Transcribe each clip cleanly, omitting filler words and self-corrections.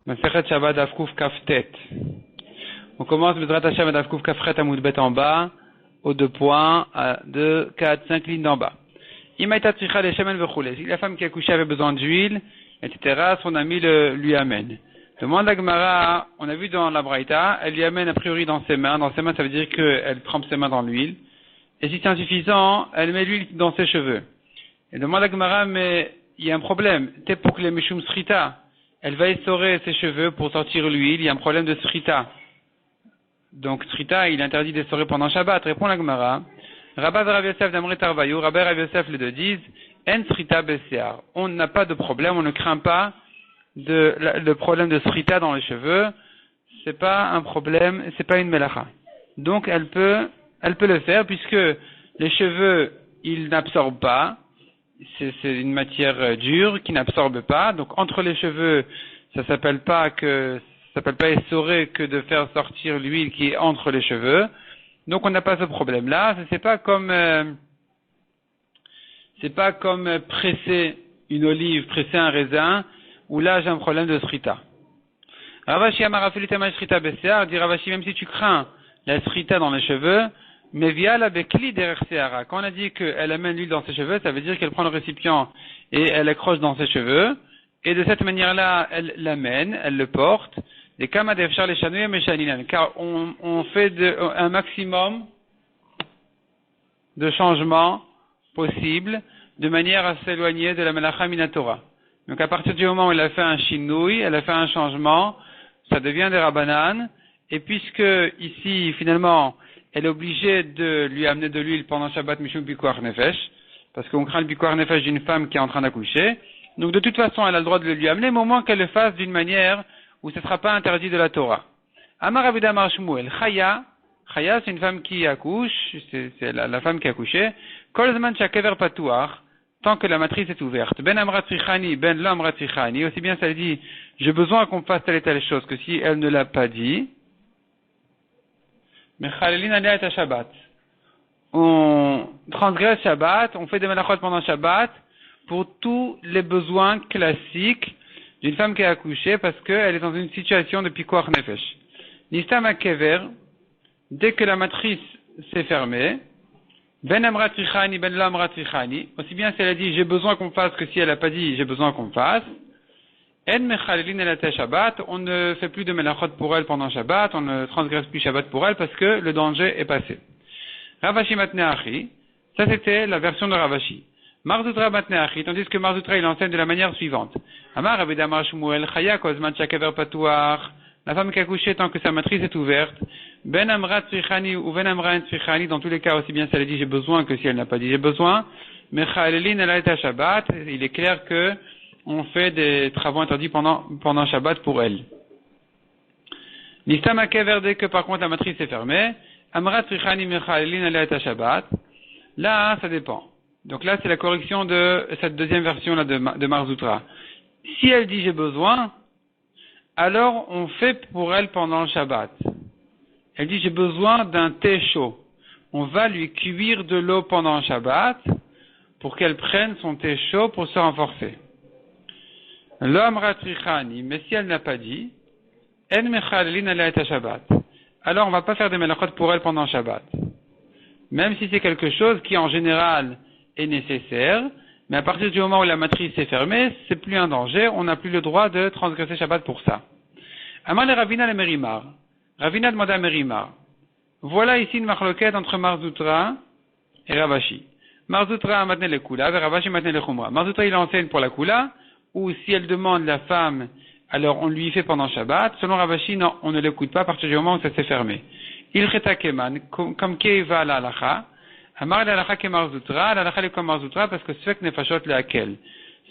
Masechet Shabbat Daf Kuf Kaftet. On commence le Drat Hashem Daf Kuf Kafret Amoud Bet en bas, aux 2 points, à 2, 4, 5 lignes d'en bas. Imaïta Tzricha le Shemen Vechule. Si la femme qui a couché avait besoin d'huile, etc., son ami lui amène. Demande à Gemara, on a vu dans la Braïta, elle lui amène a priori dans ses mains. Dans ses mains, ça veut dire qu'elle trempe ses mains dans l'huile. Et si c'est insuffisant, elle met l'huile dans ses cheveux. Et demande à Gemara, mais il y a un problème. T'es pour que les Meshum Srita, elle va essorer ses cheveux pour sortir l'huile, il y a un problème de Srita. Donc Srita, il est interdit d'essorer pendant Shabbat. Répond la Gemara. Rabba Rav Yosef d'Amrit Arvayu, Rabba Rav Yosef les deux disent, En Srita Besear. On n'a pas de problème, on ne craint pas le problème de Srita dans les cheveux. C'est pas un problème, c'est pas une melacha. Donc elle peut le faire puisque les cheveux, ils n'absorbent pas. C'est une matière dure qui n'absorbe pas. Donc entre les cheveux, ça s'appelle pas essorer que de faire sortir l'huile qui est entre les cheveux. Donc on n'a pas ce problème-là. C'est pas comme presser une olive, presser un raisin, où là j'ai un problème de srita. Ravashi Amarafilitama Srita Bessear, dit Ravashi, même si tu crains la srita dans les cheveux, mais via la bekli derrière Seara. Quand on a dit qu'elle amène l'huile dans ses cheveux, ça veut dire qu'elle prend le récipient et elle accroche dans ses cheveux, et de cette manière-là, elle l'amène, elle le porte, des kamadef charles chanouye mechaninan, car on fait un maximum de changements possibles, de manière à s'éloigner de la melacha minatora. Donc à partir du moment où elle a fait un shinouï, elle a fait un changement, ça devient des rabanan, et puisque ici, finalement, elle est obligée de lui amener de l'huile pendant Shabbat Mishum Bikuach Nefesh, parce qu'on craint le Bikuach Nefesh d'une femme qui est en train d'accoucher. Donc de toute façon, elle a le droit de le lui amener, mais au moins qu'elle le fasse d'une manière où ce ne sera pas interdit de la Torah. Amar Avida Mar Shmuel, Chaya, c'est une femme qui accouche, c'est la femme qui a accouché. Kol Zman Shakever Patuach, tant que la matrice est ouverte. Ben Amrat Tzrichani, Ben Lo Amrat Tzrichani, aussi bien ça dit, j'ai besoin qu'on fasse telle et telle chose, que si elle ne l'a pas dit, Mechalelin alea et Shabbat. On transgresse Shabbat, on fait des melachot pendant Shabbat pour tous les besoins classiques d'une femme qui a accouché parce qu'elle est dans une situation de pikuach nefesh. Nistam akever, dès que la matrice s'est fermée, ben amrat trichani, ben la amrat trichani, aussi bien si elle a dit j'ai besoin qu'on fasse que si elle n'a pas dit j'ai besoin qu'on fasse, en mechalelin alea Shabbat, on ne fait plus de melachot pour elle pendant Shabbat, on ne transgresse plus Shabbat pour elle parce que le danger est passé. Ravashi matneachi, ça c'était la version de Ravashi. Marzutra matneachi, tandis que Marzutra il enseigne de la manière suivante. Amar Avida Mar Shmuel, Chaya kozman shakever patuach, la femme qui a couché tant que sa matrice est ouverte, ben amrat tzrichani ou ben amrat tzrichani, dans tous les cas aussi bien si elle a dit j'ai besoin que si elle n'a pas dit j'ai besoin, mechalelin alea Shabbat, il est clair que on fait des travaux interdits pendant Shabbat pour elle. Nistam akever, dès que par contre la matrice est fermée, amrat tzrichani mechalelin alea Shabbat, là ça dépend. Donc là c'est la correction de cette deuxième version là de Marzutra. Si elle dit j'ai besoin, alors on fait pour elle pendant le Shabbat. Elle dit j'ai besoin d'un thé chaud. On va lui cuire de l'eau pendant le Shabbat pour qu'elle prenne son thé chaud pour se renforcer. L'homme ratrichani, mais si elle n'a pas dit, en mechalelin alea Shabbat. Alors on va pas faire des melachot pour elle pendant le Shabbat. Même si c'est quelque chose qui en général est nécessaire, mais à partir du moment où la matrice est fermée, c'est plus un danger, on n'a plus le droit de transgresser Shabbat pour ça. Amar le Ravina le Merimar. Ravina demanda à Merimar. Voilà ici une marloquette entre Marzutra et Ravashi. Marzutra a maintenu le Kula, et Ravashi a maintenu le Khumra. Marzutra il enseigne pour la Kula, ou si elle demande la femme, alors on lui fait pendant Shabbat. Selon Ravashi, non, on ne l'écoute pas à partir du moment où ça s'est fermé. Il cheta keman, comme Keiva la halacha. Amar la halacha ke Marzutra, la halacha est comme Marzutra parce que Sfek nefashot le hakel.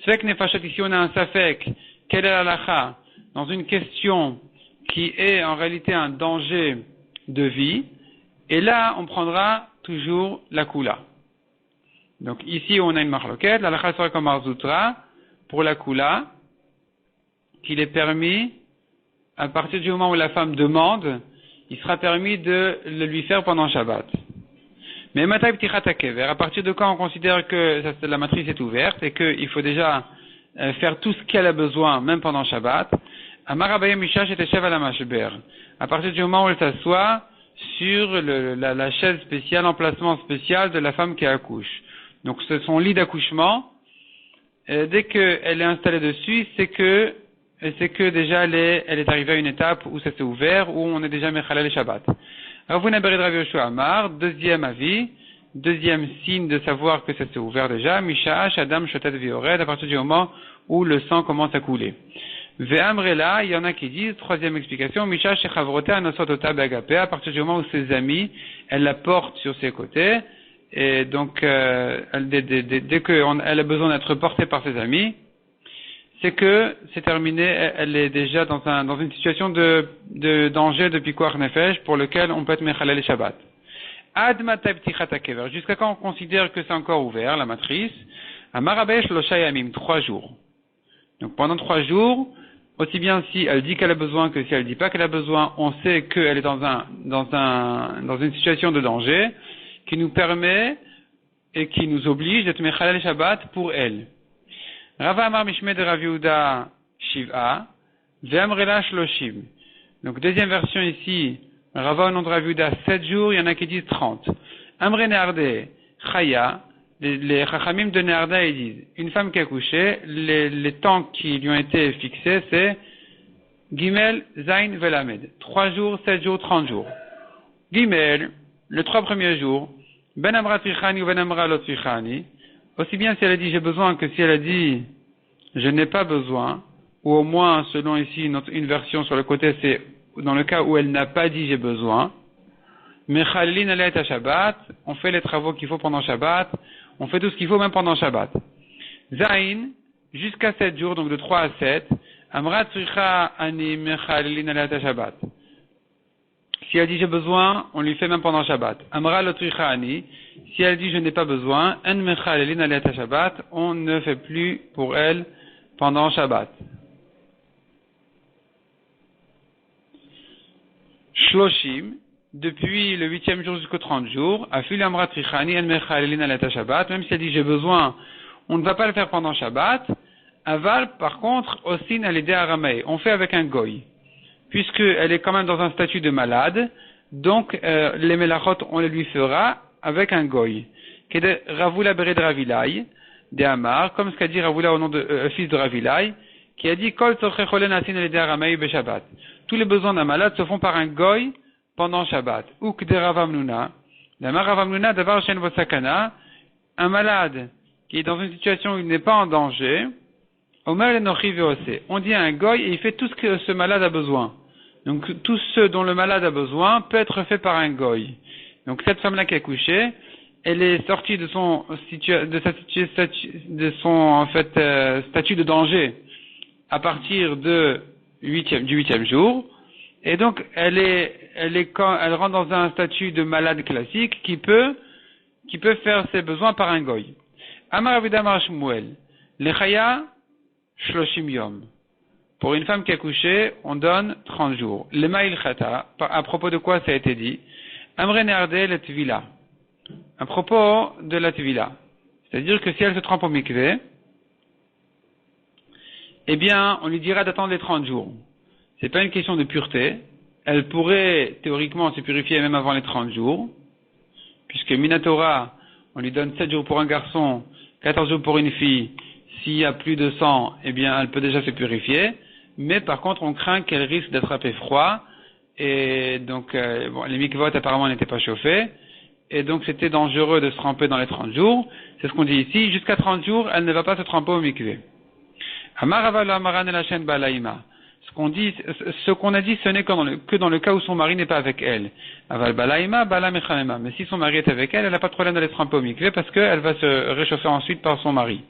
Sfek nefashot, ici on a un safek, quelle est la halacha dans une question qui est en réalité un danger de vie, et là on prendra toujours la kula. Donc ici on a une marloquette, la halacha sera comme Marzutra pour la kula, qu'il est permis, à partir du moment où la femme demande, il sera permis de le lui faire pendant Shabbat. Mais Matay Ptichat Akever, à partir de quand on considère que la matrice est ouverte et qu'il faut déjà faire tout ce qu'elle a besoin, même pendant Shabbat, Amar Abaye Mishash et Shev à la Mashber. À partir du moment où elle s'assoit sur la chaise spéciale, l'emplacement spécial de la femme qui accouche. Donc c'est son lit d'accouchement. Dès qu'elle est installée dessus, c'est que déjà elle est arrivée à une étape où ça s'est ouvert, où on est déjà Mechalel et Shabbat. Ravuna Bered Rav Yoshua Amar, deuxième avis, deuxième signe de savoir que ça s'est ouvert déjà, Mishash, Adam, Shotet Viored, à partir du moment où le sang commence à couler. Ve'amrela, il y en a qui disent, troisième explication, Mishash Shechavrote Anosotota Be'agapé, à partir du moment où ses amis, elle la porte sur ses côtés, et donc, dès qu'elle a besoin d'être portée par ses amis, c'est que c'est terminé, elle est déjà dans une situation de danger de pikuach nefesh pour lequel on peut être mechalel et Shabbat. Ad matay ptichat hakever, jusqu'à quand on considère que c'est encore ouvert, la matrice, à Marabesh loshai yamim, 3 jours. Donc pendant 3 jours, aussi bien si elle dit qu'elle a besoin que si elle dit pas qu'elle a besoin, on sait qu'elle est dans une situation de danger, qui nous permet et qui nous oblige d'être mechalel Shabbat pour elle. Rava Amar Mishme de Rav Yehuda Shiv'a, Ve'amrela Shloshim. Donc deuxième version ici, Rava au nom de Rav Yehuda 7 jours, il y en a qui disent 30. Amre Neharde Chaya, les Chachamim de Neharda ils disent, une femme qui a couché, les temps qui lui ont été fixés c'est Gimel, Zain, Velamed. 3 jours, 7 jours, 30 jours. Gimel, les 3 premiers jours, Ben Amra Trichani ou Ben Amra Lot Trichani, aussi bien si elle a dit j'ai besoin que si elle a dit je n'ai pas besoin, ou au moins selon ici une version sur le côté c'est dans le cas où elle n'a pas dit j'ai besoin. Mechalelin alayet à Shabbat, on fait les travaux qu'il faut pendant Shabbat, on fait tout ce qu'il faut même pendant Shabbat. Zain, jusqu'à 7 jours, donc de 3 à 7, Amra Tricha ani Mechalelin alayet à Shabbat. Si elle dit j'ai besoin, on lui fait même pendant Shabbat. Amra lotricha ani. Si elle dit je n'ai pas besoin, en mechalelin alayat Shabbat, on ne fait plus pour elle pendant Shabbat. Shloshim, depuis le 8e jour jusqu'au 30 jours, afil amra trichani en mechalelin alayat Shabbat, même si elle dit j'ai besoin, on ne va pas le faire pendant Shabbat. Aval, par contre, osin alidé aramei, on fait avec un goy. Puisqu'elle est quand même dans un statut de malade, donc les melachot, on les lui fera avec un goy. Qui est de Ravula Bered Ravilai, de Amar, comme ce qu'a dit Ravula au nom de fils de Ravilai, qui a dit Kol tzorche cholen asin alidé aramei be Shabbat. Tous les besoins d'un malade se font par un goy pendant Shabbat. Ou que de Ravamnuna, d'Amar Ravamnuna d'avar shen vosakana, un malade qui est dans une situation où il n'est pas en danger. On dit à un goy et il fait tout ce que ce malade a besoin. Donc tout ce dont le malade a besoin peut être fait par un goy. Donc cette femme-là qui a couché, elle est sortie de son statut de danger à partir du 8e jour. Et donc elle rentre dans un statut de malade classique qui peut faire ses besoins par un goy. Amar Avidah Amar Shmuel, Lechaya Shloshim Yom. Pour une femme qui a couché, on donne 30 jours. Le Ma'il Chata, à propos de quoi ça a été dit? Amre Neharde le Tvila. À propos de la Tvila. C'est-à-dire que si elle se trempe au mikvé, eh bien, on lui dira d'attendre les 30 jours. C'est pas une question de pureté. Elle pourrait, théoriquement, se purifier même avant les 30 jours. Puisque Minatora, on lui donne 7 jours pour un garçon, 14 jours pour une fille. S'il y a plus de sang, eh bien, elle peut déjà se purifier. Mais par contre, on craint qu'elle risque d'attraper froid. Et donc, les mikvot apparemment n'étaient pas chauffés. Et donc, c'était dangereux de se tremper dans les 30 jours. C'est ce qu'on dit ici. Jusqu'à 30 jours, elle ne va pas se tremper au mikvé. Ce qu'on a dit, ce n'est que dans le cas où son mari n'est pas avec elle. Aval balaïma, bala mechamema. Mais si son mari est avec elle, elle n'a pas de problème d'aller se tremper au mikvé parce qu'elle va se réchauffer ensuite par son mari.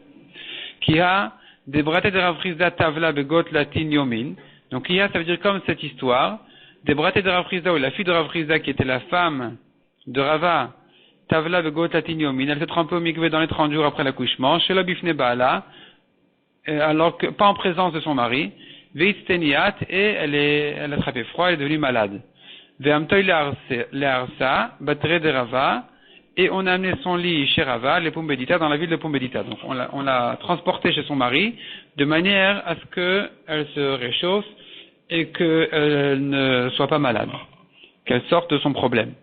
Qui a des bratés de Rav Chizda Tavla Begot Latin Yomin. Donc, qui a, ça veut dire comme cette histoire, des bratés de Rav Chizda ou la fille de Rav Chizda qui était la femme de Rava Tavla Begot Latin Yomin. Elle se trempait au mikvé dans les 30 jours après l'accouchement, chez la Bifne Baala, alors que, pas en présence de son mari, Veitsteniat, et elle a attrapé froid, elle est devenue malade. Ve'amtoy le'arsa, batre de Rava, et on a amené son lit chez Rava, les Pumbedita, dans la ville de Pumbedita. Donc on l'a transporté chez son mari, de manière à ce qu'elle se réchauffe et qu'elle ne soit pas malade, qu'elle sorte de son problème.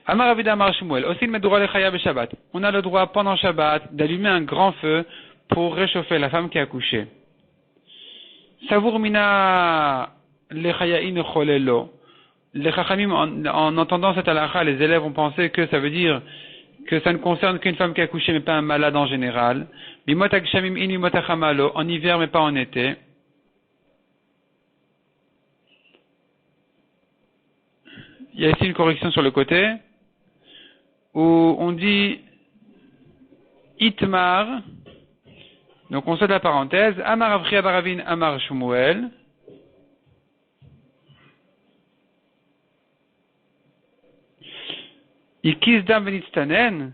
Amar Ravida Amar Shmuel, aussi le Medoura le Chaya Shabbat. On a le droit pendant Shabbat d'allumer un grand feu pour réchauffer la femme qui a accouché. Savour mina le Chayaïn Cholelo. Les Chachamim, en entendant cette halakha, les élèves ont pensé que ça veut dire que ça ne concerne qu'une femme qui a accouché, mais pas un malade en général. Bimot Agshamim in bimot Achamalo, en hiver mais pas en été. Il y a ici une correction sur le côté, où on dit Itmar, donc on saute la parenthèse, Amar Avriya Baravin Amar Shmuel, Ikizdam Benitstanen,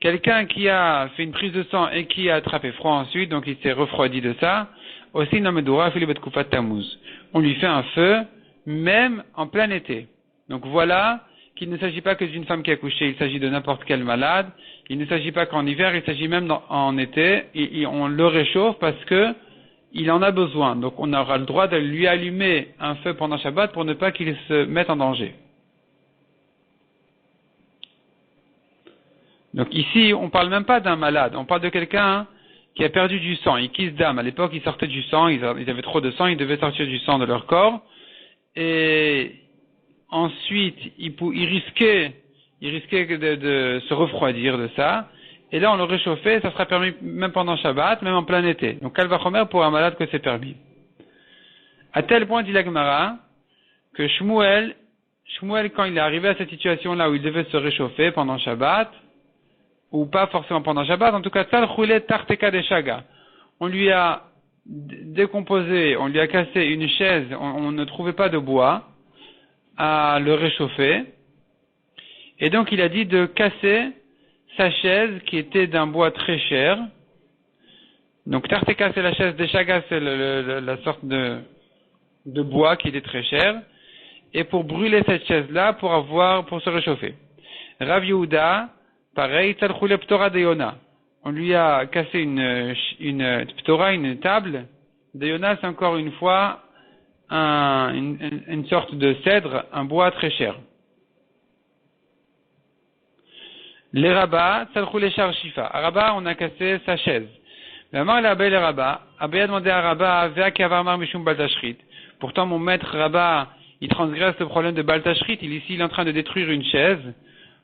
quelqu'un qui a fait une prise de sang et qui a attrapé froid ensuite, donc il s'est refroidi de ça, aussi Namedura Filibet Kufat Tamuz. On lui fait un feu, même en plein été. Donc voilà qu'il ne s'agit pas que d'une femme qui a accouché, il s'agit de n'importe quel malade. Il ne s'agit pas qu'en hiver, il s'agit même en été. Et on le réchauffe parce que il en a besoin. Donc on aura le droit de lui allumer un feu pendant Shabbat pour ne pas qu'il se mette en danger. Donc ici, on ne parle même pas d'un malade. On parle de quelqu'un qui a perdu du sang. Il kiss dame. À l'époque, ils sortaient du sang. Ils avaient trop de sang. Ils devaient sortir du sang de leur corps. Et ensuite, il risquait de se refroidir de ça. Et là, on le réchauffait, ça sera permis même pendant Shabbat, même en plein été. Donc, Kalvachomer pour un malade que c'est permis. À tel point, dit la Gemara, que Shmuel, quand il est arrivé à cette situation-là où il devait se réchauffer pendant Shabbat, ou pas forcément pendant Shabbat, en tout cas, Tal Choulet Tarteka de Shaga. On lui a décomposé, on lui a cassé une chaise, on ne trouvait pas de bois à le réchauffer. Et donc il a dit de casser sa chaise qui était d'un bois très cher. Donc Tarteka c'est la chaise, Deshaga c'est la sorte de bois qui était très cher. Et pour brûler cette chaise-là, pour se réchauffer. Rav Yehuda, pareil, Tzalchule Ptora de Yona. On lui a cassé une Ptora, une table. De Yona, c'est encore une fois une sorte de cèdre, un bois très cher. Les rabats, Tzalchule Shar Shifa. À Rabat, on a cassé sa chaise. L'amar il a abeille les rabats. Abeille a demandé à Rabat, Vea Kavarmar Mishum Baltashrit. Pourtant, mon maître Rabat, il transgresse le problème de Baltashrit. Il est en train de détruire une chaise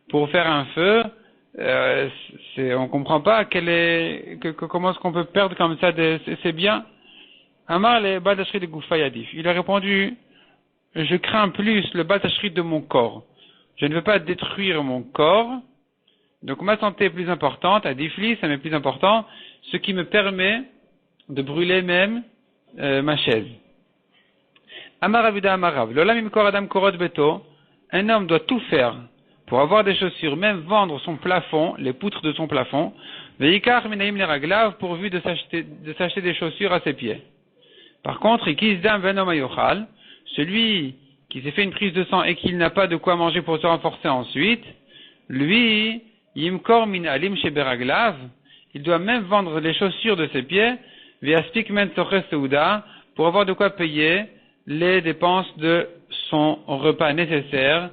pour faire un feu. On comprend pas comment est-ce qu'on peut perdre comme ça c'est bien. Amar le Baltashrit de Goufayadif. Il a répondu, je crains plus le Baltashrit de mon corps. Je ne veux pas détruire mon corps. Donc ma santé est plus importante, à Difli, ça m'est plus important, ce qui me permet de brûler même ma chaise. Amar Avuda Amarav, Lola Mimkor Adam Korot Beto, un homme doit tout faire pour avoir des chaussures, même vendre son plafond, les poutres de son plafond, Veikar Minaim Leraglav, pourvu de s'acheter des chaussures à ses pieds. Par contre, Ikizdam Venom Ayochal, celui qui s'est fait une prise de sang et qui n'a pas de quoi manger pour se renforcer ensuite, lui, Yimkor min alim sheberaglav, il doit même vendre les chaussures de ses pieds, via spikmen soches seuda, pour avoir de quoi payer les dépenses de son repas nécessaire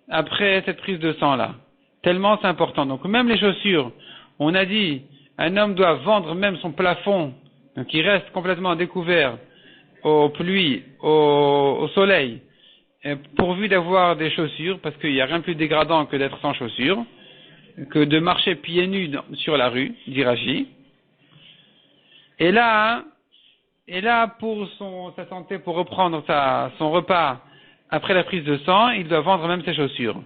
après cette prise de sang-là. Tellement c'est important. Donc même les chaussures, on a dit, un homme doit vendre même son plafond, donc il reste complètement découvert aux pluies, au soleil, pourvu d'avoir des chaussures, parce qu'il n'y a rien de plus dégradant que d'être sans chaussures, que de marcher pieds nus sur la rue, dit Rashi. Et là, pour sa santé, pour reprendre son repas après la prise de sang, il doit vendre même ses chaussures.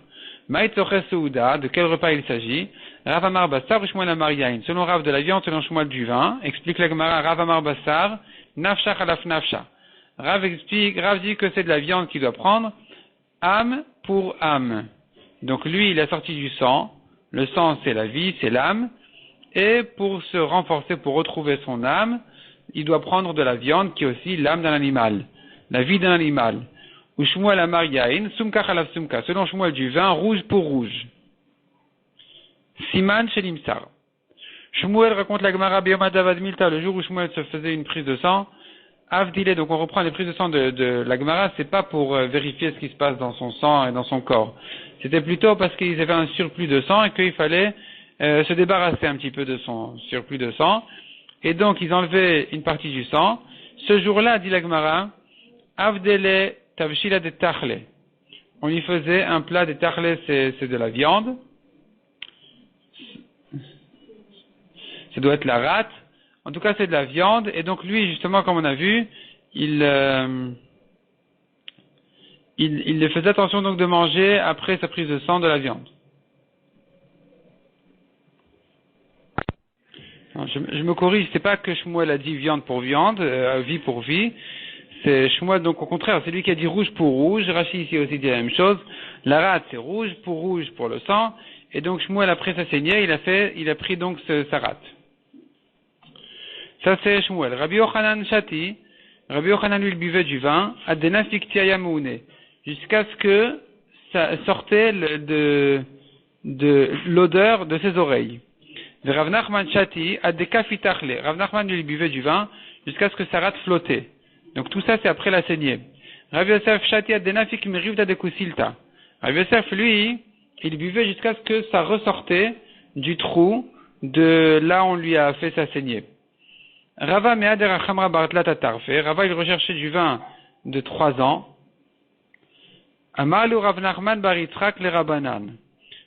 Maïtzoche Souda, de quel repas il s'agit? Rav Amar Bassar ou Shmuel Amar Yain. Selon Rav de la viande, selon Shmuel du vin, explique la Gemara Rav Amar Bassar, Nafsha Khalaf Nafsha. Rav dit que c'est de la viande qu'il doit prendre, âme pour âme. Donc lui, il a sorti du sang. Le sang, c'est la vie, c'est l'âme. Et pour se renforcer, pour retrouver son âme, il doit prendre de la viande qui est aussi l'âme d'un animal, la vie d'un animal. Ou Shmuel Amar Yain, Sumka Khalaf Sumka. Selon Shmuel du vin, rouge pour rouge. Siman Shelimsar. Shmuel raconte la Gemara Biyom Adavad Milta, le jour où Shmuel se faisait une prise de sang. Avdile, donc on reprend les prises de sang de la Gemara, c'est pas pour vérifier ce qui se passe dans son sang et dans son corps. C'était plutôt parce qu'ils avaient un surplus de sang et qu'il fallait se débarrasser un petit peu de son surplus de sang. Et donc ils enlevaient une partie du sang. Ce jour-là, dit la Gemara, Avdele tavshila de tachle. On y faisait un plat de tachle, c'est de la viande. Ça doit être la rate. En tout cas, c'est de la viande. Et donc, lui, justement, comme on a vu, il faisait attention donc de manger après sa prise de sang de la viande. Non, je me corrige, c'est pas que Shmuel a dit viande pour viande, vie pour vie. C'est Shmuel, donc au contraire, c'est lui qui a dit rouge pour rouge. Rashi ici aussi dit la même chose. La rate, c'est rouge pour le sang. Et donc, Shmuel, après sa saignée, il a pris donc sa rate. Ça c'est Shmuel. Rabbi Yochanan Shati, Rabbi Yochanan lui il buvait du vin, Adena Fiktiaya Moune, jusqu'à ce que ça sortait de l'odeur de ses oreilles. Rav Nachman Shati, Adeka Fitachle, Rav Nachman lui il buvait du vin, jusqu'à ce que sa rate flottait. Donc tout ça c'est après la saignée. Rabbi Yosef Shati, Adena Fikmirivda de Kusilta. Rabbi Yosef lui, il buvait jusqu'à ce que ça ressortait du trou de là où on lui a fait sa saignée. Rava me'ader achamra bartlat atarfe. Rava il recherchait du vin de 3 ans. Amalu Rav Nachman bar Yitzchak le Rabanan.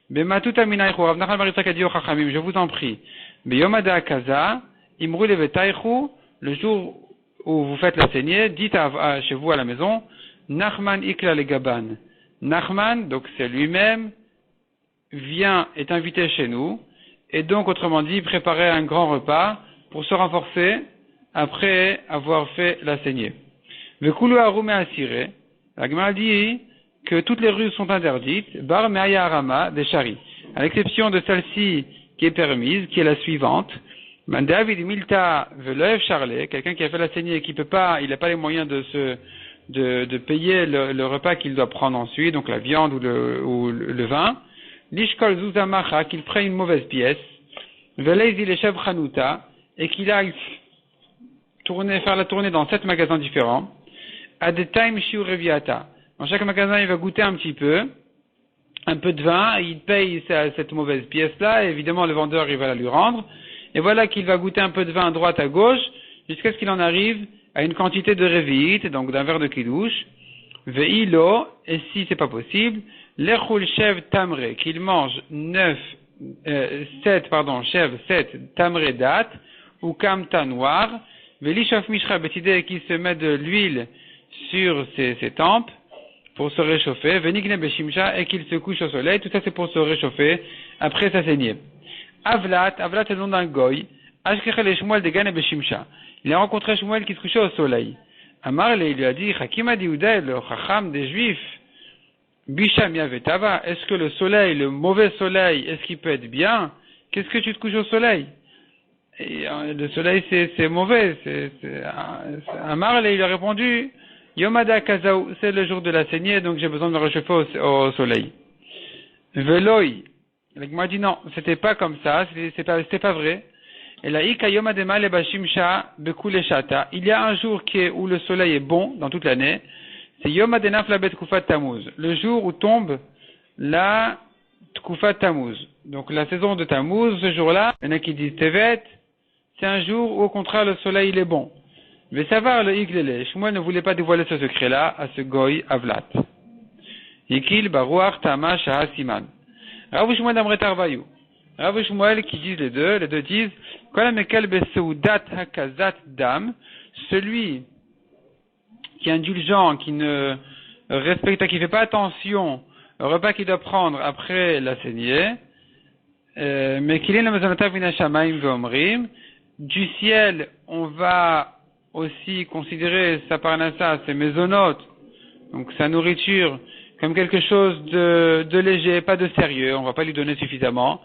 Bematut aminaychu. Rav Nachman bar Yitzchak a dit au Chachamim, je vous en prie. Beyomada akaza, imru levetaychu, le jour où vous faites la saignée, dites chez vous à la maison, Nachman ikla le gaban. Nachman, donc c'est lui-même, est invité chez nous, et donc autrement dit, préparer un grand repas, pour se renforcer après avoir fait la saignée. Vekulu harume asire. La Gemara dit que toutes les ruses sont interdites. Bar me'aya harama des chari. À l'exception de celle-ci qui est permise, qui est la suivante. David milta velev charle. Quelqu'un qui a fait la saignée et qui peut pas, il n'a pas les moyens de payer le repas qu'il doit prendre ensuite, donc la viande ou le vin. Lishkol zuzamacha, qu'il prenne une mauvaise pièce. Veleizi leshev chanuta. Et qu'il aille faire la tournée dans 7 magasins différents, à des time shiur reviata. Dans chaque magasin, il va goûter un peu de vin, il paye cette mauvaise pièce-là, et évidemment, le vendeur, il va la lui rendre. Et voilà qu'il va goûter un peu de vin à droite, à gauche, jusqu'à ce qu'il en arrive à une quantité de revi'it, donc d'un verre de kidouche, ve'ilo, et si c'est pas possible, l'echul shev tamre, qu'il mange 7 tamre date, ou kamta noir, velishaf mishra betide qui se met de l'huile sur ses tempes pour se réchauffer, venigne beshimcha et qu'il se couche au soleil, tout ça c'est pour se réchauffer après sa saignée. Avlat est le nom d'un goy, ashkecha le Shmuel de Gane beshimcha. Il a rencontré Shmuel qui se couchait au soleil. Amar il lui a dit, Hakim Adiouda, le chacham des juifs, bisham yavetava, est-ce que le soleil, le mauvais soleil, est-ce qu'il peut être bien? Qu'est-ce que tu te couches au soleil? Et le soleil c'est mauvais, Amar il a répondu Yomada Kazaou, c'est le jour de la saignée, donc j'ai besoin de me réchauffer au soleil. Veloi, il m'a dit non, c'était pas comme ça, c'était pas vrai. Et la Ika Yomadema le Bashimsha Bekule Shata, il y a un jour où le soleil est bon dans toute l'année, c'est Yomadena Flabet Kufat Tammuz, le jour où tombe la Tkufat Tammuz. Donc la saison de Tammuz, ce jour-là, il y en a qui disent Tevet, c'est un jour où au contraire le soleil il est bon. Mais savoir le Iglele, Shmuel ne voulait pas dévoiler ce secret-là à ce goy Avlat. Yikil Baruach Tama Shaha Siman. Rav Shmuel Amre Tarvayu. Rav Shmuel qui disent les deux disent Kolamekel Beseudat Hakazat Dam, celui qui est indulgent, qui ne respecte, qui fait pas attention au repas qu'il doit prendre après la saignée, mais qu'il est le Mezonatav Minashamaim Vomrim, du ciel, on va aussi considérer sa parnassa, ses mésonotes, donc sa nourriture, comme quelque chose de léger, pas de sérieux, on va pas lui donner suffisamment.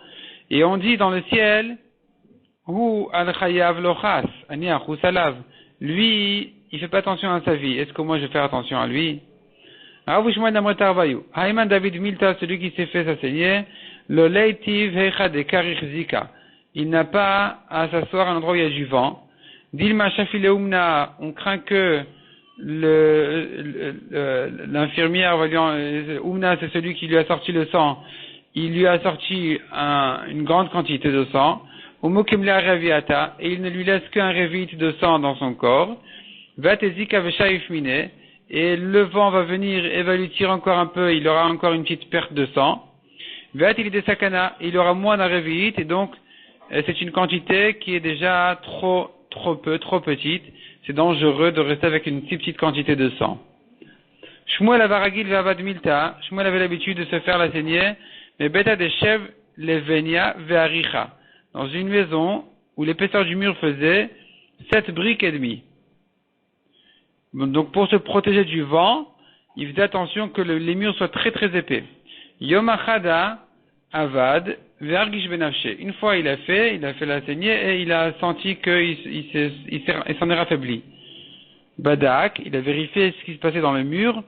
Et on dit dans le ciel, Hu al-chayav lochas, ani achusalav. Lui, il fait pas attention à sa vie. Est-ce que moi je vais faire attention à lui? Ravushman Amretarvayu. Haïman David Milta, celui qui s'est fait sa saignée, le leitiv heicha de karich zika. Il n'a pas à s'asseoir à un endroit où il y a du vent. Dilma Shafileumna, on craint que l'infirmière va lui Umna, c'est celui qui lui a sorti le sang, il lui a sorti une grande quantité de sang, Umokimla Raviata, et il ne lui laisse qu'un révite de sang dans son corps, Vatezika Veshaifmine, et le vent va venir et va lui tirer encore un peu, il aura encore une petite perte de sang, Vatilide Sakana, il aura moins d'un révite, et donc c'est une quantité qui est déjà trop petite, c'est dangereux de rester avec une si petite quantité de sang. Shmuel avaragil ve'avad milta, Shmuel avait l'habitude de se faire la saignée, mais beta des chèvres levenia ve'aricha, dans une maison où l'épaisseur du mur faisait 7 briques et demie. Donc pour se protéger du vent, il faisait attention que les murs soient très très épais. Yom achada avad ve'argish benafshe. Une fois il a fait la saignée et il a senti qu'il s'en est raffaibli. Badak, il a vérifié ce qui se passait dans le mur.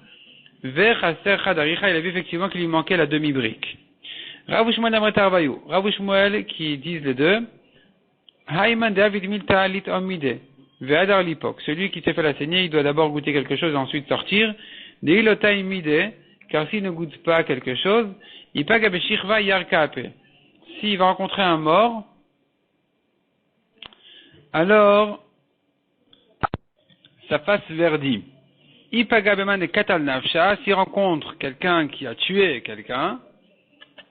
Ve'chaser chadaricha, il a vu effectivement qu'il lui manquait la demi-brique. Rav Shmuel amret arvayu. Rav Shmuel qui disent les deux. Haïman David milta lit omide. Ve'adar lipok. Celui qui s'est fait la saignée, il doit d'abord goûter quelque chose et ensuite sortir. Deilota imide, car s'il ne goûte pas quelque chose, il paga beshirva yarkape. S'il va rencontrer un mort, alors sa face verdit. Ipaga beman de katal nafsha, s'il rencontre quelqu'un qui a tué quelqu'un,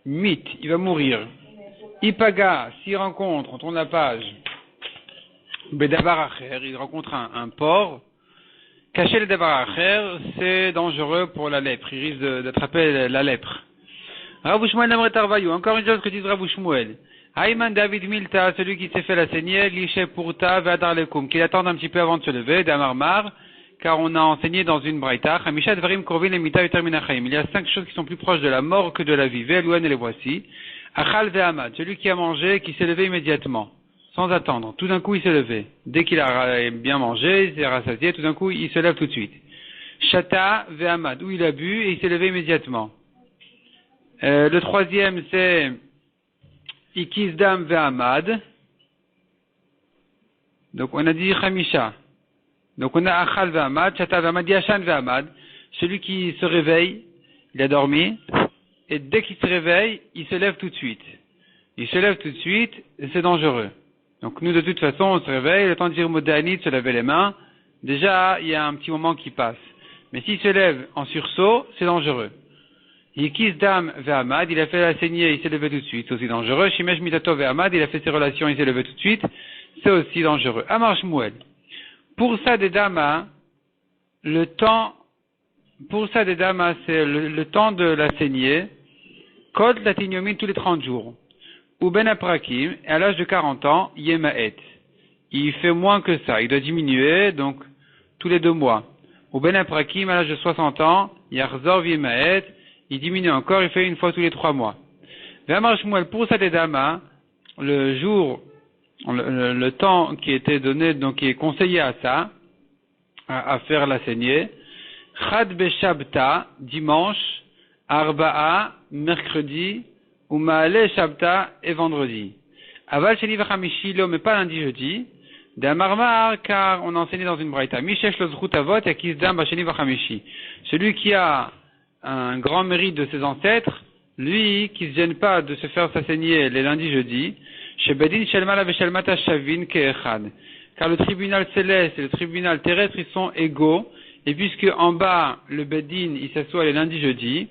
mit, il va mourir. Ipaga, s'il rencontre, on tourne la page, bedavar acher, il rencontre un porc, cacher le davar acher, c'est dangereux pour la lèpre, il risque d'attraper la lèpre. Rav Shmuel amret arvayu, encore une chose que dit Rav Shmuel. Haïman David Milta, celui qui s'est fait la saignée, liché pourta ve'adar lekum, qu'il attende un petit peu avant de se lever, d'amarmar, car on a enseigné dans une braïta, Hamisha dvarim korvin lemita uter min hachaim. Il y a 5 choses qui sont plus proches de la mort que de la vie. Ve'elouen et les voici. Achal ve'amad, celui qui a mangé, qui s'est levé immédiatement, sans attendre. Tout d'un coup, il s'est levé. Dès qu'il a bien mangé, il s'est rassasié, tout d'un coup, il se lève tout de suite. Shata ve'amad, où il a bu et il s'est levé immédiatement. Le troisième, c'est Ikizdam ve'amad. Donc, on a dit Hamisha. Donc, on a Achal ve'amad, Shata ve'amad, Yashan ve'amad. Celui qui se réveille, il a dormi, et dès qu'il se réveille, il se lève tout de suite. Il se lève tout de suite, et c'est dangereux. Donc, nous, de toute façon, on se réveille, le temps de dire Modani, de se laver les mains. Déjà, il y a un petit moment qui passe. Mais s'il se lève en sursaut, c'est dangereux. Yikizdam ve'amad, il a fait la saignée, il s'est levé tout de suite, c'est aussi dangereux. Shimesh mitato ve'amad, il a fait ses relations, il s'est levé tout de suite, c'est aussi dangereux. Amar Shmuel. Pour ça des damas, c'est le temps de la saignée, kod latinyomin tous les 30 jours. Ou ben aprakim, et à l'âge de 40 ans, yemaet. Il fait moins que ça, il doit diminuer, donc, tous les 2 mois. Ou ben aprakim, à l'âge de 60 ans, yarzor yemaet, il diminue encore, il fait une fois tous les 3 mois. Ve'amar Shmuel, pour ça des damas, le jour, le temps qui était donné, donc qui est conseillé à ça, à faire la saignée, Chad Beshabta, dimanche, Arba'a, mercredi, ou Maale Shabta et vendredi. Aval Sheni Vachamishi, mais pas lundi, jeudi. D'Amarmar, car on a enseigné dans une braïta. Mishesh lo zchut avot, yakizdam basheni vachamishi. Celui qui a un grand mérite de ses ancêtres, lui, qui se gêne pas de se faire sa saignée les lundis, jeudi, chez Bedin Shelmala Veshelmata Shavin Keechad. Car le tribunal céleste et le tribunal terrestre, ils sont égaux, et puisque en bas, le Bedin, il s'assoit les lundis, jeudi,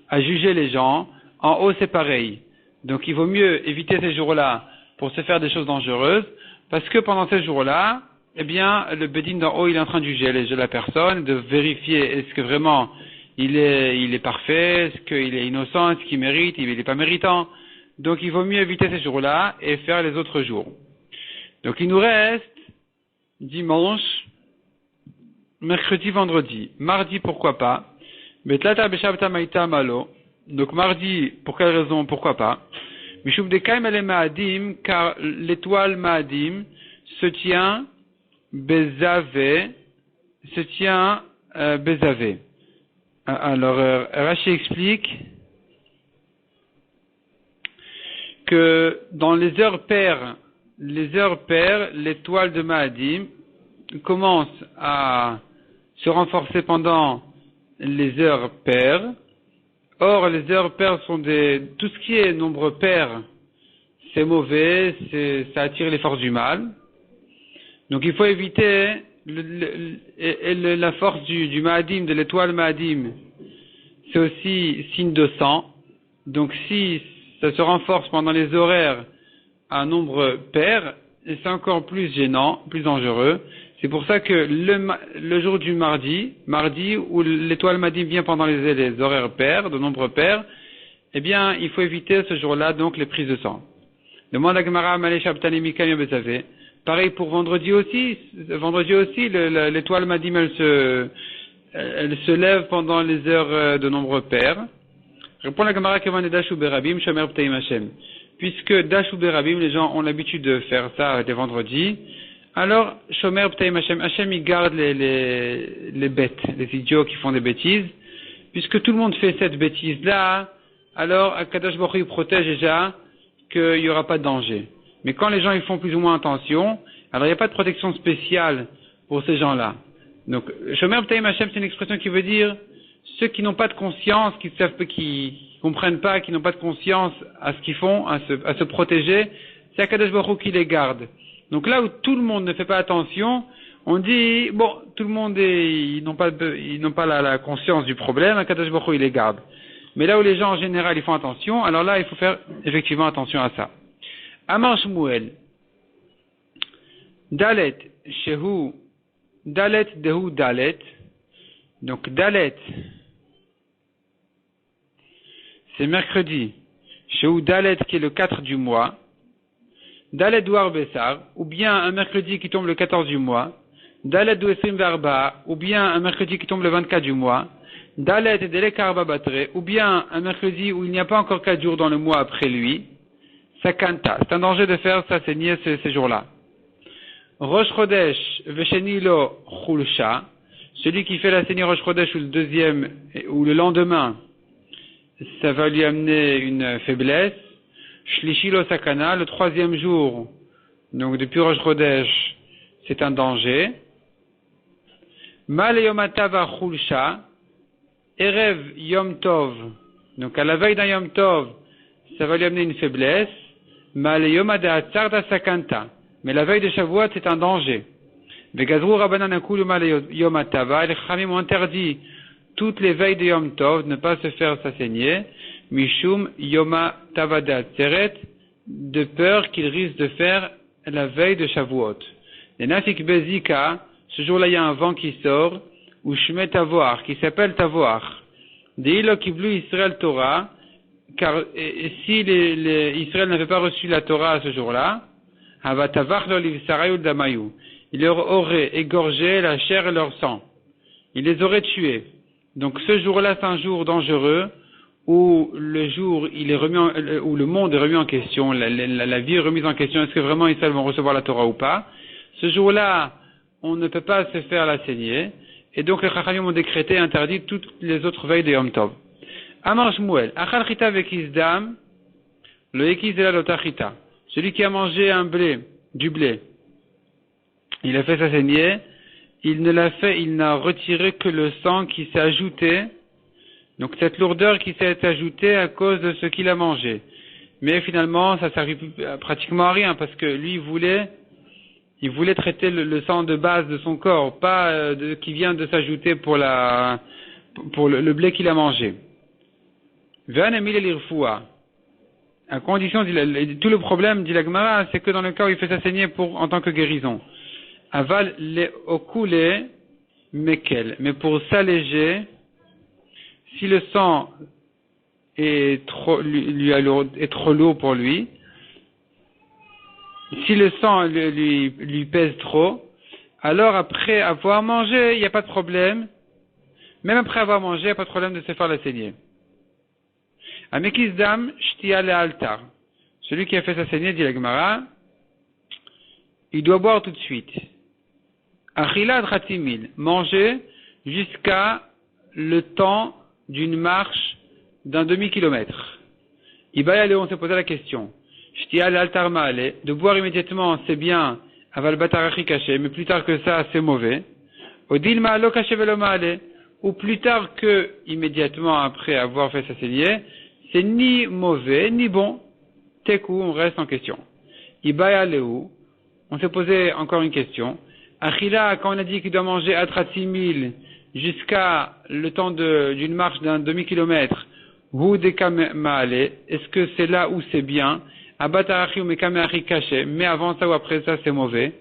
à juger les gens, en haut, c'est pareil. Donc, il vaut mieux éviter ces jours-là pour se faire des choses dangereuses, parce que pendant ces jours-là, eh bien, le Bedin d'en haut, il est en train de juger la personne, de vérifier est-ce que vraiment il est parfait, est-ce qu'il est innocent, est-ce qu'il mérite, il n'est pas méritant. Donc, il vaut mieux éviter ces jours-là et faire les autres jours. Donc, il nous reste dimanche, mercredi, vendredi. Mardi, pourquoi pas. Betlata beshabta maïta malo. Donc, mardi, pour quelle raison, pourquoi pas. Mishum dekaim ele maadim, car l'étoile maadim se tient bezavé, bezavé. Alors, Rashi explique que dans les heures paires les heures paires, l'étoile de Maadim commence à se renforcer pendant les heures paires. Or, les heures paires sont tout ce qui est nombre pair, c'est mauvais, ça attire les forces du mal. Donc, il faut éviter la force du Maadim, de l'étoile Maadim. C'est aussi signe de sang. Donc, si ça se renforce pendant les horaires à un nombre pair, c'est encore plus gênant, plus dangereux. C'est pour ça que le jour du mardi où l'étoile Maadim vient pendant les horaires pairs, de nombre pair, eh bien, il faut éviter ce jour-là, donc, les prises de sang. Demande à Gemara, Malé Shabtani Mikam Yabesavé. Pareil pour vendredi aussi. Vendredi aussi, l'étoile Maadim, elle se lève pendant les heures de nombre pair. Répond la Gemara Kevan et Dashu Berabim, Shomer Ptaim Hashem. Puisque Dashu Berabim, les gens ont l'habitude de faire ça les vendredis, alors Shomer Ptaim Hashem, Hashem il garde les bêtes, les idiots qui font des bêtises. Puisque tout le monde fait cette bêtise-là, alors Akadosh Baruch Hu protège déjà qu'il n'y aura pas de danger. Mais quand les gens ils font plus ou moins attention, alors il n'y a pas de protection spéciale pour ces gens-là. Donc, Shomer Ptaim Hashem, c'est une expression qui veut dire ceux qui n'ont pas de conscience, qui comprennent pas, qui n'ont pas de conscience à ce qu'ils font, à se protéger, c'est Akadosh Baruch Hu qui les garde. Donc là où tout le monde ne fait pas attention, on dit, bon, tout le monde ils n'ont pas la conscience du problème, Akadosh Baruch Hu il les garde. Mais là où les gens en général ils font attention, alors là il faut faire effectivement attention à ça. Amar Shmuel, Dalet, Shehu, Dalet, Dehu, Dalet. Donc Dalet, c'est mercredi. Shehu Dalet qui est le 4 du mois. Dalet Douar Bessar, ou bien un mercredi qui tombe le 14 du mois. Dalet Douesrim Verba, ou bien un mercredi qui tombe le 24 du mois. Dalet Delek Arba Batre, ou bien un mercredi où il n'y a pas encore 4 jours dans le mois après lui. Sakanta, c'est un danger de faire sa saignée ces jours-là. Rosh Chodesh Veshenilo Chulsha, celui qui fait la saignée Rosh Chodesh ou le deuxième, ou le lendemain, ça va lui amener une faiblesse. Shlishilo Sakana, le troisième jour, donc depuis Rosh Chodesh, c'est un danger. Mal Yom Atava Chulsha, Erev Yom Tov, donc à la veille d'un Yom Tov, ça va lui amener une faiblesse. Mal Yom Adatzarda Sakanta, mais la veille de Shavuot, c'est un danger. Vegazru Rabbanan Akulu Mal Yom Atava, les Khamim ont interdit toutes les veilles de Yom Tov ne pas se faire s'assaigner. Mishum Yoma Tavada Tseret, de peur qu'il risque de faire la veille de Shavuot. Les Nafik Bezika, ce jour-là il y a un vent qui sort, ou Shmet Tavoar, qui s'appelle Tavoar. Deilo Kiblu Israël Torah, car si Israël n'avait pas reçu la Torah à ce jour-là, Havatavach lo livsarayul damayu, il leur aurait égorgé la chair et leur sang. Il les aurait tués. Donc ce jour-là c'est un jour dangereux, où le jour où le monde est remis en question, la vie est remise en question, est-ce que vraiment Israël vont recevoir la Torah ou pas? Ce jour-là, on ne peut pas se faire la saignée, et donc les Chachamim ont décrété interdit toutes les autres veilles de Yom Tov. Amar Shmuel, Achal Chita Vekizdam, le Ekiz de la Lotachita, celui qui a mangé du blé, il a fait sa saignée, il n'a retiré que le sang qui s'est ajouté. Donc cette lourdeur qui s'est ajoutée à cause de ce qu'il a mangé. Mais finalement, ça ne servit pratiquement à rien parce que lui, il voulait traiter le sang de base de son corps, pas qui vient de s'ajouter pour le blé qu'il a mangé. À condition, tout le problème, dit la Gemara, c'est que dans le cas où il fait sa saignée en tant que guérison. Aval le okule mekel. Mais pour s'alléger, si le sang est trop lourd pour lui, si le sang lui pèse trop, alors après avoir mangé, il n'y a pas de problème. Même après avoir mangé, il n'y a pas de problème de se faire la saignée. Amekizdam shtia le altar. Celui qui a fait sa saignée, dit la Gemara, il doit boire tout de suite. Achila dratimil. Manger jusqu'à le temps d'une marche d'un demi-kilomètre. Ibaya Léon s'est posé la question. Shtial altarma ale, de boire immédiatement c'est bien, aval batarachi caché, mais plus tard que ça c'est mauvais. Odil ma'alo caché velo ma'ale, ou plus tard que immédiatement après avoir fait sa cellier, c'est ni mauvais ni bon. Tekou, on reste en question. Ibaya lehu, on s'est posé encore une question. Achila, quand on a dit qu'il doit manger atratimil jusqu'à le temps d'une marche d'un demi-kilomètre, ou des kamale, est-ce que c'est là où c'est bien? Abatarachi ou mekameachi caché, mais avant ça ou après ça c'est mauvais.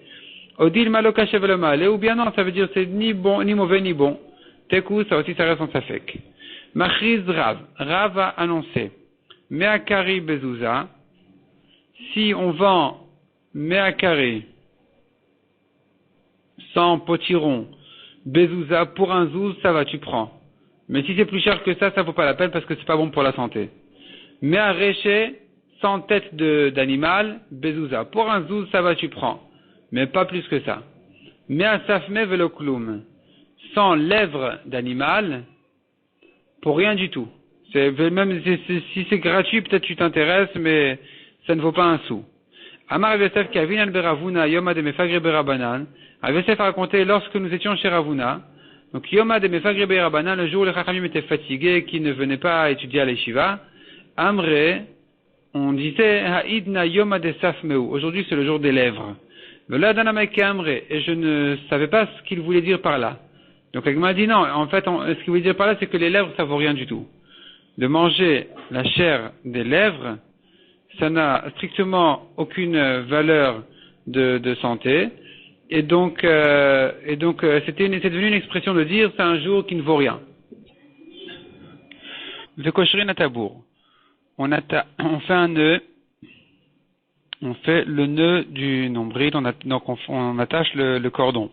Odil malo caché velo male, ou bien non, ça veut dire c'est ni bon, ni mauvais, ni bon. Tekou, ça aussi ça reste en safek. Machriz Rav a annoncé. Meakari bezouza, si on vend meakari, sans potiron, bezouza, pour un zouz, ça va, tu prends. Mais si c'est plus cher que ça vaut pas la peine parce que c'est pas bon pour la santé. Meareche, sans tête d'animal, bezouza, pour un zouz, ça va, tu prends. Mais pas plus que ça. Measafme velokloum, sans lèvres d'animal, pour rien du tout. Même si c'est gratuit, peut-être tu t'intéresses, mais ça ne vaut pas un sou. Amar Yosef Kavin Beravuna Yoma de Mefagre Berabanan. Yosef a raconté lorsque nous étions chez Ravuna. Donc Yoma de Mefagre Berabanan, le jour où les Chachamim étaient fatigués, qui ne venaient pas étudier à l'Eshiva. Amre, on disait Haidna Yoma de Safmeu. Aujourd'hui c'est le jour des lèvres. Amre, et je ne savais pas ce qu'il voulait dire par là. Donc elle m'a dit non, en fait, ce qu'il voulait dire par là, c'est que les lèvres, ça vaut rien du tout. De manger la chair des lèvres, ça n'a strictement aucune valeur de santé, et donc c'est devenu une expression de dire c'est un jour qui ne vaut rien. Le cocherin à tabour. On fait un nœud, on fait le nœud du nombril, donc on attache le cordon.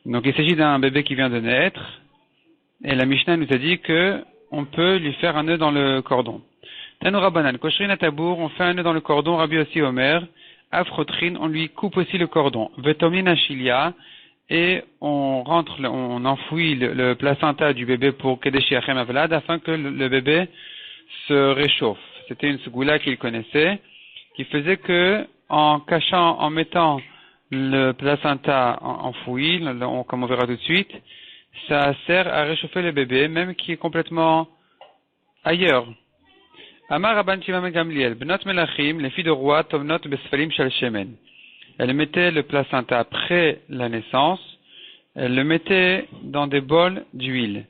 Donc il s'agit d'un bébé qui vient de naître, et la Mishnah nous a dit que on peut lui faire un nœud dans le cordon. Tanoura banan, koshrin atabour, on fait un nœud dans le cordon, Rabbi aussi Omer, afrotrin, on lui coupe aussi le cordon. Vetomin achilia, et on enfouit le placenta du bébé pour kedeshi achem avlad, afin que le bébé se réchauffe. C'était une segoula qu'il connaissait, qui faisait que, en mettant le placenta enfoui, comme on verra tout de suite, ça sert à réchauffer le bébé, même qui est complètement ailleurs. Amar Rabban Shimon ben Gamliel, Bnot Melachim, les filles de roi, Tomnot Besfalim Shal Shemen. Elles mettaient le placenta après la naissance, elles le mettaient dans des bols d'huile.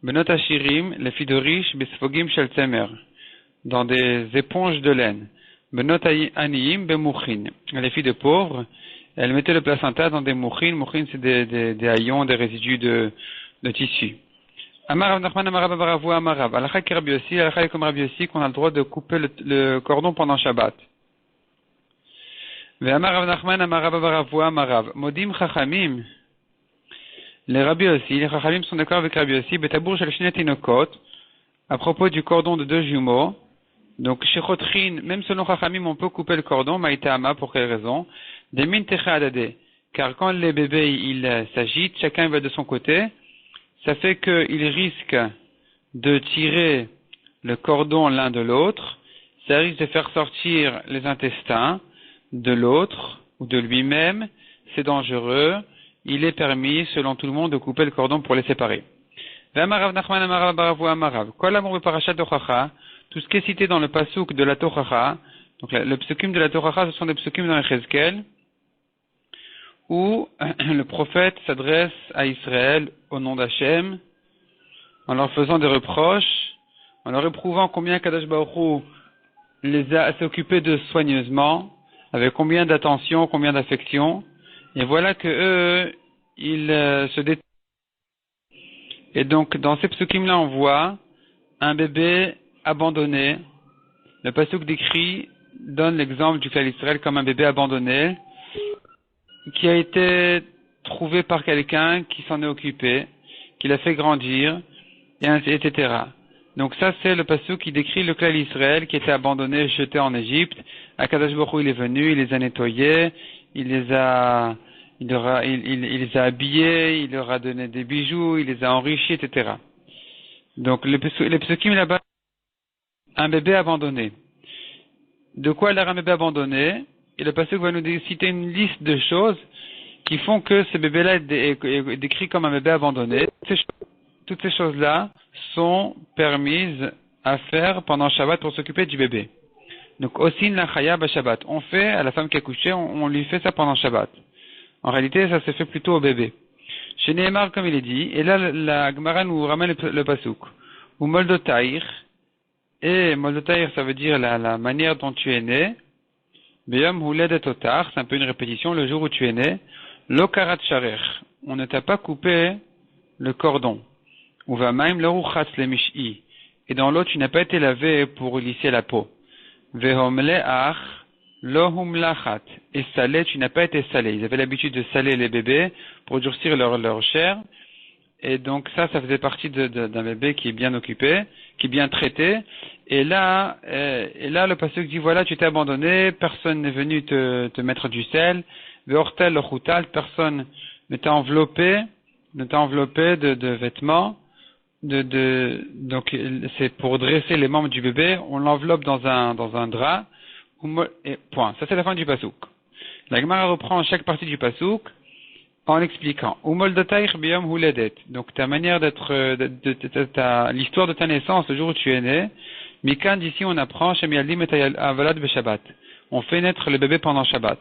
Bnot Ashirim, les filles de riches, Besfogim Shal Tzemer, dans des éponges de laine. Bnot Aniim Bemuchin, les filles de pauvres, elles mettaient le placenta dans des mouchines. Mouchines, c'est des haillons, des résidus de tissu. Amar Rav Nachman, Amar Rabba Baravou, Amar Rav. Alakha ki Rabbi Yossi, Alakha comme Rabbi Yossi, qu'on a le droit de couper le cordon pendant Shabbat. Ve Amar Rav Nachman, Amar Rabba Baravou, Amar Rav. Modim Chachamim. Les Rabbi Yossi, les Chachamim sont d'accord avec Rabbi Yossi, Betabour Shel Shnet Inokot, à propos du cordon de 2 jumeaux. Donc, chez Chotrin, même selon Chachamim, on peut couper le cordon, Maïtama, pour quelle raison? Des min techadade, car quand les bébés ils s'agitent, chacun va de son côté, ça fait qu'ils risquent de tirer le cordon l'un de l'autre, ça risque de faire sortir les intestins de l'autre ou de lui-même, c'est dangereux, il est permis selon tout le monde de couper le cordon pour les séparer. Tout ce qui est cité dans le pasuk de la Tochacha, donc le psukim de la Tochacha, ce sont des psukim dans Chezkel, où le prophète s'adresse à Israël au nom d'Hachem, en leur faisant des reproches, en leur éprouvant combien Kadosh Baruch Hu les a s'occupés d'eux soigneusement, avec combien d'attention, combien d'affection, et voilà que eux, ils se détestent. Et donc, dans ces psukim-là, on voit un bébé abandonné. Le pasuk décrit, donne l'exemple du Klal Israël comme un bébé abandonné, qui a été trouvé par quelqu'un qui s'en est occupé, qui l'a fait grandir, etc. Donc ça, c'est le passage qui décrit le Klal Israël qui était abandonné, jeté en Égypte. Akadosh Baruch Hu, il est venu, il les a nettoyés, il les a habillés, il leur a donné des bijoux, il les a enrichis, etc. Donc les psukim là-bas, un bébé abandonné. de quoi a l'air un bébé abandonné, et le pasuk va nous citer une liste de choses qui font que ce bébé-là est décrit comme un bébé abandonné. Toutes ces choses-là sont permises à faire pendant Shabbat pour s'occuper du bébé. Donc, osin la chaya Shabbat. On fait, à la femme qui a couché, on lui fait ça pendant Shabbat. En réalité, ça se fait plutôt au bébé. Chez Nehemar, comme il est dit, et là, la Gemara nous ramène le pasuk. Ou moldotaïr, et moldotaïr, ça veut dire la manière dont tu es né. Beyom huledet otar, c'est un peu une répétition, le jour où tu es né. Lokarat sharer, on ne t'a pas coupé le cordon. Ou va même le ruchatz le mish'i, et dans l'eau tu n'as pas été lavé pour lisser la peau. Vehom le'ach, lohum lachat, et salé, tu n'as pas été salé. Ils avaient l'habitude de saler les bébés pour durcir leur chair, et donc ça faisait partie d'un bébé qui est bien occupé, qui est bien traité. Et là, le pasuk dit, voilà, tu t'es abandonné, personne n'est venu te mettre du sel, ve'ortel le chutal, personne ne t'a enveloppé de vêtements, donc c'est pour dresser les membres du bébé, on l'enveloppe dans un drap, et point. Ça c'est la fin du pasuk. La Gemara reprend chaque partie du pasuk en expliquant. Donc ta manière l'histoire de ta naissance, le jour où tu es né. Mikan, d'ici on apprend, on fait naître le bébé pendant Shabbat.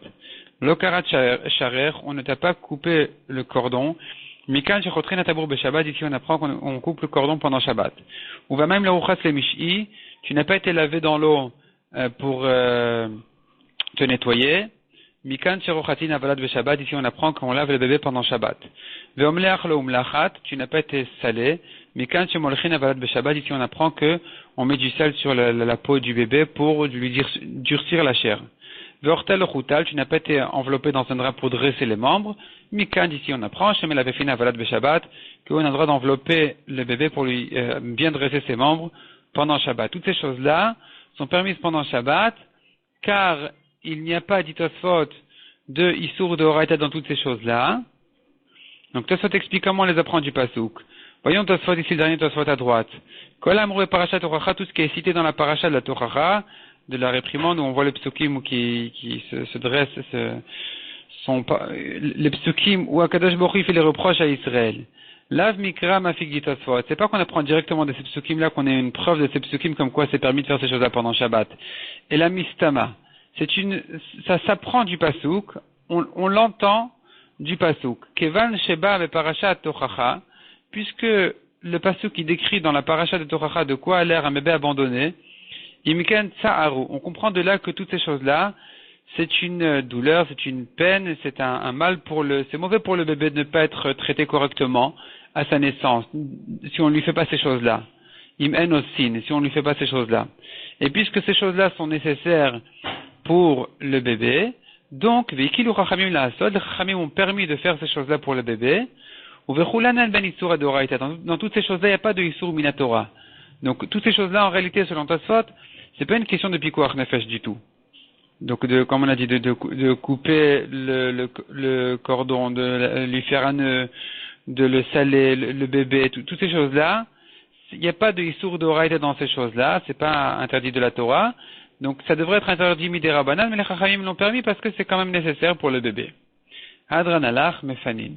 Lokarat sharer, on ne t'a pas coupé le cordon. Mikan, d'ici on apprend qu'on coupe le cordon pendant Shabbat. Ou va même le ruchatz le mish'i, tu n'as pas été lavé dans l'eau pour te nettoyer. Mikan sherochatin avalad beshabbat, ici on apprend qu'on lave le bébé pendant Shabbat. Ve'omleach lo umlachat, tu n'as pas été salé. Mikan shemolchin avalad beshabbat, ici on apprend que on met du sel sur la peau du bébé pour lui durcir la chair. Ve'ortel lo chutal, tu n'as pas été enveloppé dans un drap pour dresser les membres. Mikan, ici on apprend shemel avefin avalad beshabbat, qu'on a le droit d'envelopper le bébé pour lui bien dresser ses membres pendant Shabbat. Toutes ces choses-là sont permises pendant Shabbat, car il n'y a pas d'itosfot de Issour de Horaïta dans toutes ces choses-là. Donc Tosfot explique comment on les apprend du Pasuk. Voyons Tosfot ici, le dernier Tosfot à droite. Kol amrou et parashat Tochacha, tout ce qui est cité dans la paracha de la Tochacha, de la réprimande où on voit les psukim qui se dressent, les psukim où Akadosh Baruch Hu fait les reproches à Israël. Lav mikra mafik dit Tosfot. C'est pas qu'on apprend directement de ces psukim-là qu'on ait une preuve de ces psukim comme quoi c'est permis de faire ces choses-là pendant Shabbat. Et la mistama. Ça s'apprend du pasuk, on l'entend du pasuk. Kevan sheba ve parashat tochacha, puisque le pasuk qui décrit dans la paracha de tochacha de quoi a l'air un bébé abandonné, imiken tsa'aru. On comprend de là que toutes ces choses-là, c'est une douleur, c'est une peine, c'est un mal c'est mauvais pour le bébé de ne pas être traité correctement à sa naissance, si on lui fait pas ces choses-là. Im osin, si on lui fait pas ces choses-là. Et puisque ces choses-là sont nécessaires pour le bébé, donc, les Chachamim ont permis de faire ces choses-là pour le bébé, dans toutes ces choses-là, il n'y a pas de Issour Minatora. Donc, toutes ces choses-là, en réalité, selon Tosfot, c'est pas une question de pikuach nefesh du tout. Donc, comme on a dit, de couper le cordon, de lui faire un nœud, de le saler, le bébé, toutes ces choses-là, il n'y a pas de Issour d'Oraïta dans ces choses-là, c'est pas interdit de la Torah. Donc, ça devrait être interdit midera banal, mais les Chachamim l'ont permis parce que c'est quand même nécessaire pour le bébé. Hadran alach mefanin.